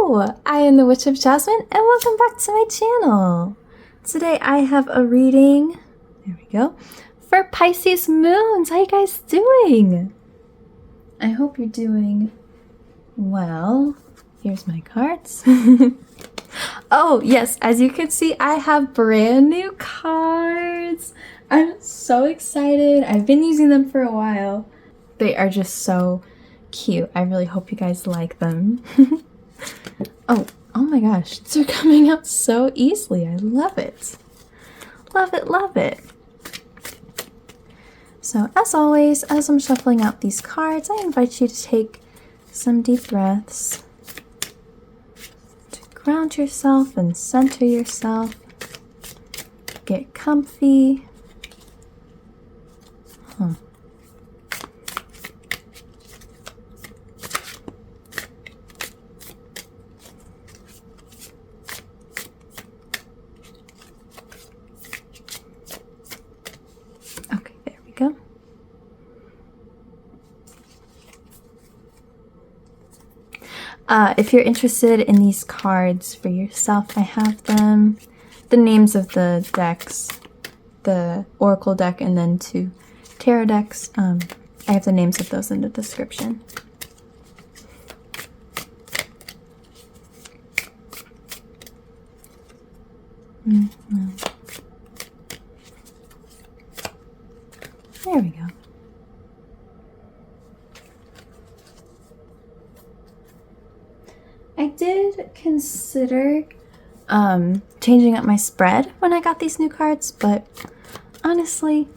Hello! I am the Witch of Jasmine and welcome back to my channel. Today I have a reading, there we go, for Pisces moons. How you guys doing? I hope you're doing well. Here's my cards. Oh yes, as you can see I have brand new cards. I'm so excited. I've been using them for a while. They are just so cute. I really hope you guys like them. Oh my gosh, they're coming out so easily. I love it. Love it, love it. So as always, as I'm shuffling out these cards, I invite you to take some deep breaths to ground yourself and center yourself. Get comfy. Okay, there we go. If you're interested in these cards for yourself, I have them, the names of the decks, the Oracle deck and then 2 tarot decks. I have the names of those in the description. There we go. I did consider changing up my spread when I got these new cards, but honestly,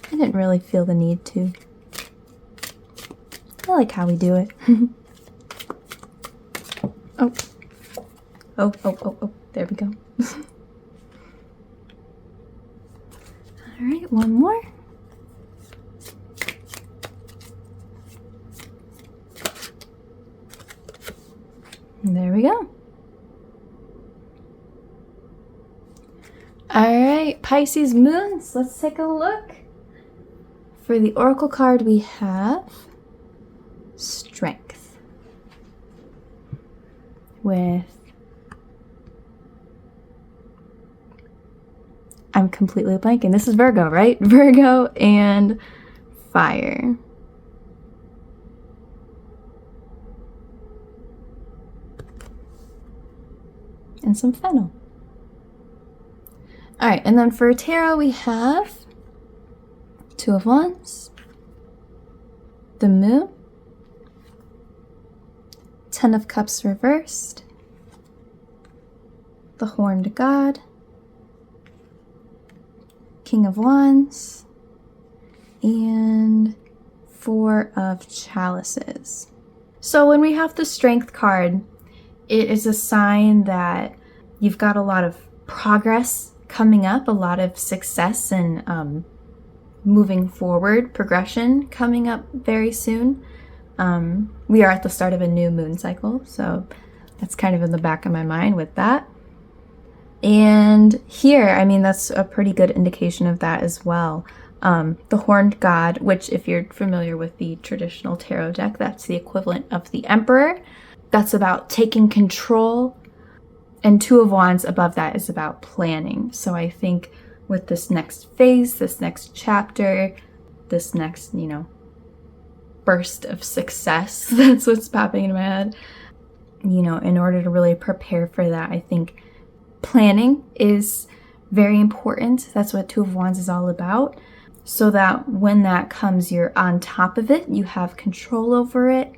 I didn't really feel the need to. I like how we do it. Oh, there we go. All right, one more. There we go. All right, Pisces moons, let's take a look. For the Oracle card, we have Strength with, I'm completely blanking. This is Virgo, right? Virgo and Fire. And some fennel. All right, and then for tarot, we have 2 of Wands, the Moon, 10 of Cups reversed, the Horned God, King of Wands, and 4 of Chalices. So when we have the Strength card, it is a sign that you've got a lot of progress coming up, a lot of success and moving forward, progression coming up very soon. We are at the start of a new moon cycle, so that's kind of in the back of my mind with that. And here, I mean, that's a pretty good indication of that as well. The Horned God, which if you're familiar with the traditional tarot deck, that's the equivalent of the Emperor. That's about taking control. And 2 of Wands above that is about planning. So I think with this next phase, this next chapter, this next, burst of success, that's what's popping in my head. In order to really prepare for that, I think planning is very important. That's what 2 of Wands is all about. So that when that comes, you're on top of it, you have control over it.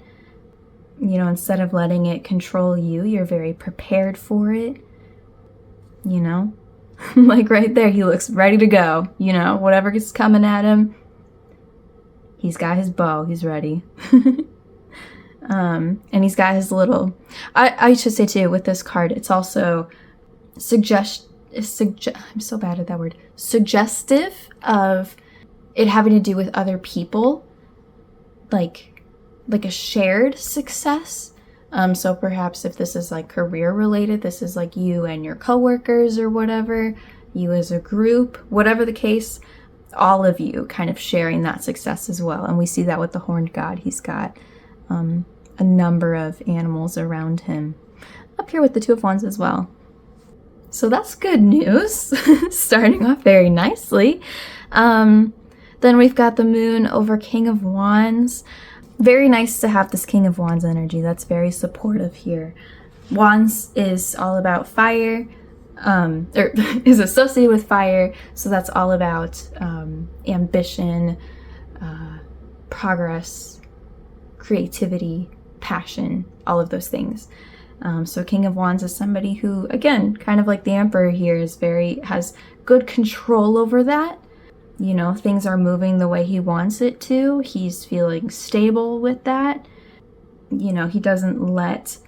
Instead of letting it control you, you're very prepared for it. Like right there, he looks ready to go. Whatever is coming at him, he's got his bow, he's ready. And he's got his little, I should say too, with this card, it's also I'm so bad at that word. Suggestive of it having to do with other people, like a shared success. So perhaps if this is like career related, this is like you and your coworkers or whatever, you as a group, whatever the case, all of you kind of sharing that success as well. And we see that with the Horned God. He's got a number of animals around him. Up here with the Two of Wands as well. So that's good news. Starting off very nicely. Then we've got the moon over King of Wands. Very nice to have this King of Wands energy. That's very supportive here. Wands is all about fire, or is associated with fire. So that's all about ambition, progress, creativity, passion, all of those things. So King of Wands is somebody who, again, kind of like the Emperor here, has good control over that. You know, things are moving the way he wants it to. He's feeling stable with that. You know, he doesn't let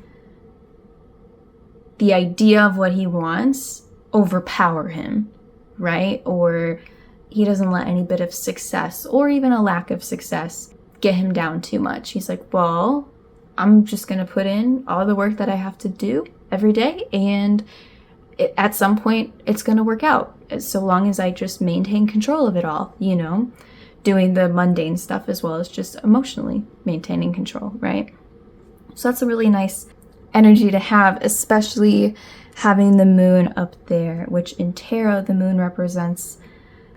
the idea of what he wants overpower him, right? Or he doesn't let any bit of success or even a lack of success get him down too much. He's like, well, I'm just going to put in all the work that I have to do every day, and at some point it's going to work out, so long as I just maintain control of it all, you know, doing the mundane stuff as well as just emotionally maintaining control, right? So that's a really nice energy to have, especially having the moon up there, which in tarot, the moon represents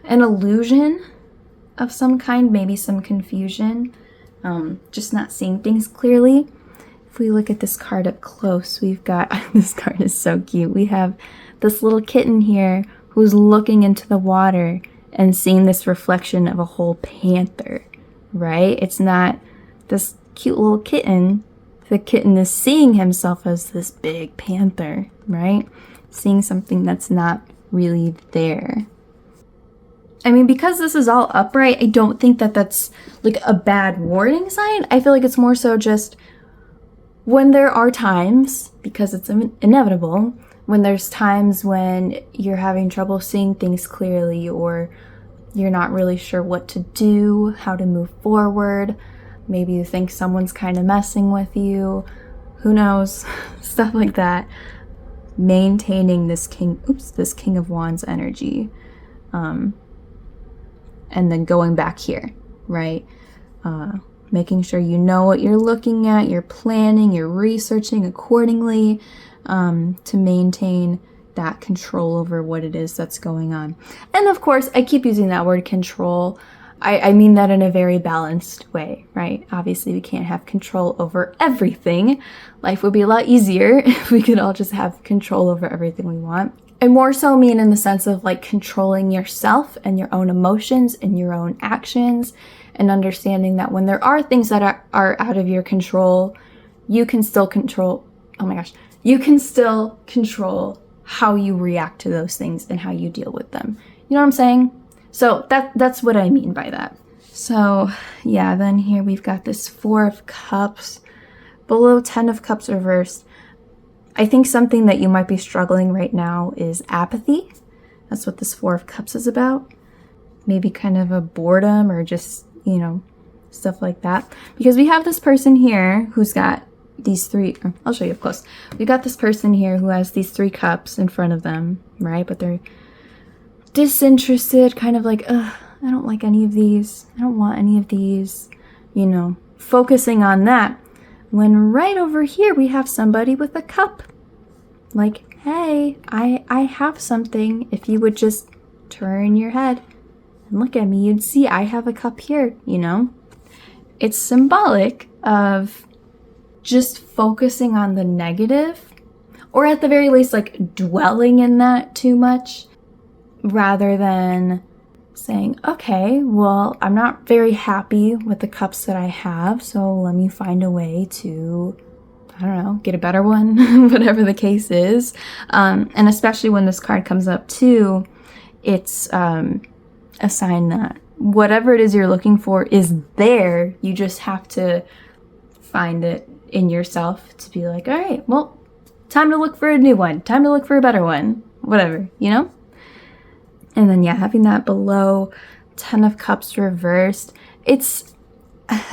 an illusion of some kind, maybe some confusion, just not seeing things clearly. If we look at this card up close, we've got, this card is so cute. We have this little kitten here who's looking into the water and seeing this reflection of a whole panther, right? It's not this cute little kitten. The kitten is seeing himself as this big panther, right? Seeing something that's not really there. I mean, because this is all upright, I don't think that that's like a bad warning sign. I feel like it's more so just when there are times, because it's inevitable, when there's times when you're having trouble seeing things clearly, or you're not really sure what to do, how to move forward. Maybe you think someone's kind of messing with you. Who knows? Stuff like that. Maintaining this King of Wands energy. And then going back here, right? Making sure you know what you're looking at, you're planning, you're researching accordingly, to maintain that control over what it is that's going on. And of course, I keep using that word control. I mean that in a very balanced way, right? Obviously, we can't have control over everything. Life would be a lot easier if we could all just have control over everything we want. I more so mean in the sense of like controlling yourself and your own emotions and your own actions, and understanding that when there are things that are out of your control, you can still control, you can still control how you react to those things and how you deal with them. You know what I'm saying? So that's what I mean by that. So yeah, then here we've got this Four of Cups, below 10 of Cups reversed. I think something that you might be struggling right now is apathy. That's what this Four of Cups is about. Maybe kind of a boredom, or just, you know, stuff like that. Because we have this person here who's got these three, I'll show you up close. We got this person here who has these 3 cups in front of them, right? But they're disinterested, kind of like, ugh, I don't like any of these. I don't want any of these, you know, focusing on that. When right over here, we have somebody with a cup. Like, hey, I have something. If you would just turn your head and look at me, you'd see I have a cup here, you know? It's symbolic of just focusing on the negative, or at the very least, like dwelling in that too much, rather than saying, okay, well, I'm not very happy with the cups that I have, so let me find a way to, I don't know, get a better one, whatever the case is. And especially when this card comes up too, it's a sign that whatever it is you're looking for is there. You just have to find it in yourself to be like, all right, well, time to look for a new one, time to look for a better one, whatever, you know? And then, yeah, having that below 10 of Cups reversed, that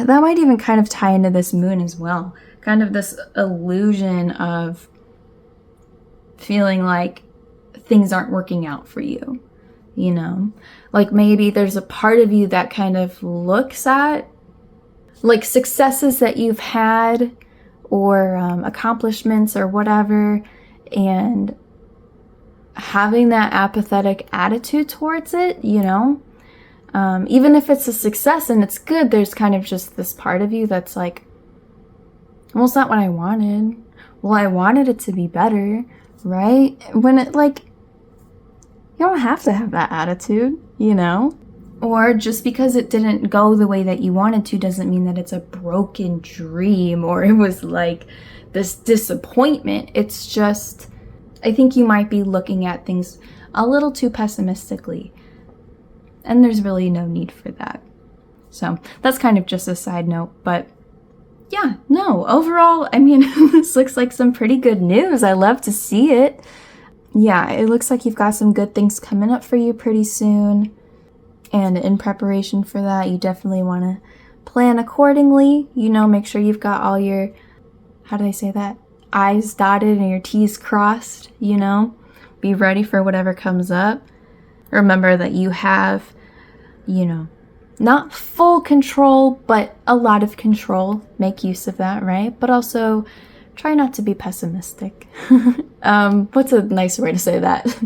might even kind of tie into this moon as well. Kind of this illusion of feeling like things aren't working out for you, you know? Like maybe there's a part of you that kind of looks at like successes that you've had or accomplishments or whatever, and having that apathetic attitude towards it, you know, even if it's a success and it's good, there's kind of just this part of you that's like, well, it's not what I wanted. Well, I wanted it to be better, right? When it, like, you don't have to have that attitude, you know? Or just because it didn't go the way that you wanted to doesn't mean that it's a broken dream or it was like this disappointment. It's just, I think you might be looking at things a little too pessimistically. And there's really no need for that. So that's kind of just a side note, but yeah, no, overall, I mean, this looks like some pretty good news. I love to see it. Yeah, it looks like you've got some good things coming up for you pretty soon. And in preparation for that, you definitely want to plan accordingly. You know, make sure you've got all your, how do I say that? I's dotted and your T's crossed, you know? Be ready for whatever comes up. Remember that you have, you know, not full control, but a lot of control. Make use of that, right? But also try not to be pessimistic. What's a nice way to say that?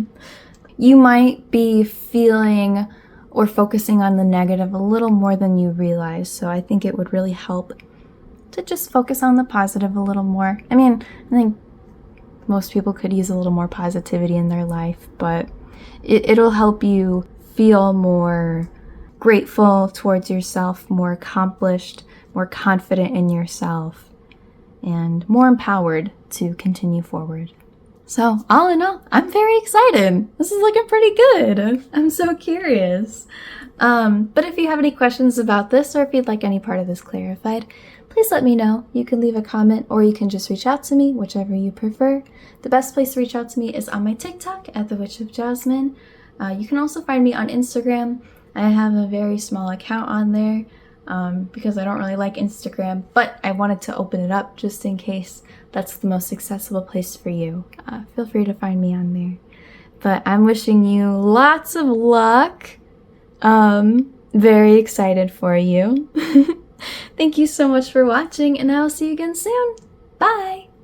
You might be feeling or focusing on the negative a little more than you realize. So I think it would really help to just focus on the positive a little more. I mean, I think most people could use a little more positivity in their life, but it'll help you feel more grateful towards yourself, more accomplished, more confident in yourself, and more empowered to continue forward. So all in all, I'm very excited. This is looking pretty good. I'm so curious. But if you have any questions about this, or if you'd like any part of this clarified, please let me know. You can leave a comment or you can just reach out to me, whichever you prefer. The best place to reach out to me is on my TikTok at The Witch of Jasmine. You can also find me on Instagram. I have a very small account on there because I don't really like Instagram, but I wanted to open it up just in case that's the most accessible place for you. Feel free to find me on there. But I'm wishing you lots of luck. Very excited for you. Thank you so much for watching, and I'll see you again soon. Bye!